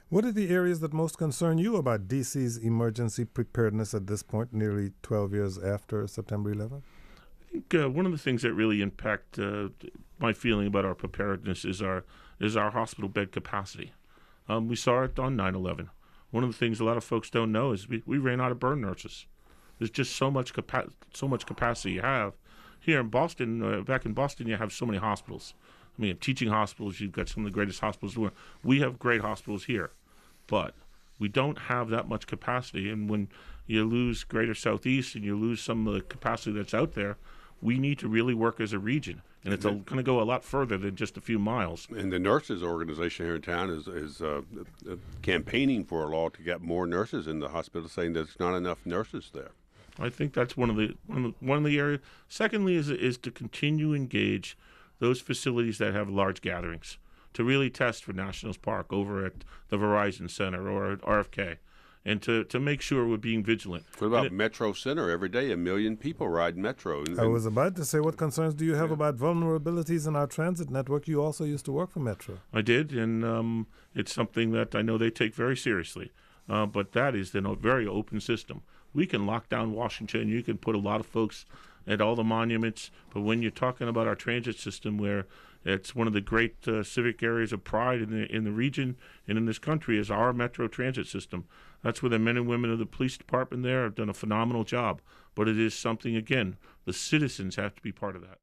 What are the areas that most concern you about DC's emergency preparedness at this point, nearly 12 years after September 11th? I think one of the things that really impact my feeling about our preparedness is our hospital bed capacity. We saw it on 9/11. One of the things a lot of folks don't know is we ran out of burn nurses. There's just so much capacity you have. Here in Boston, back in Boston, you have so many hospitals. I mean, teaching hospitals, you've got some of the greatest hospitals in the world. We have great hospitals here, but we don't have that much capacity. And when you lose Greater Southeast and you lose some of the capacity that's out there, we need to really work as a region. And it's going to go a lot further than just a few miles. And the nurses organization here in town is campaigning for a law to get more nurses in the hospital, saying there's not enough nurses there. I think that's one of the areas. Secondly, is to continue to engage those facilities that have large gatherings, to really test for Nationals Park over at the Verizon Center or at RFK, and to make sure we're being vigilant. What about Metro Center? Every day, 1 million people ride Metro. I was about to say, what concerns do you have about vulnerabilities in our transit network? You also used to work for Metro. I did, and it's something that I know they take very seriously. But that is a very open system. We can lock down Washington. You can put a lot of folks at all the monuments. But when you're talking about our transit system, where it's one of the great civic areas of pride in the region and in this country, is our Metro transit system. That's where the men and women of the police department there have done a phenomenal job. But it is something, again, the citizens have to be part of that.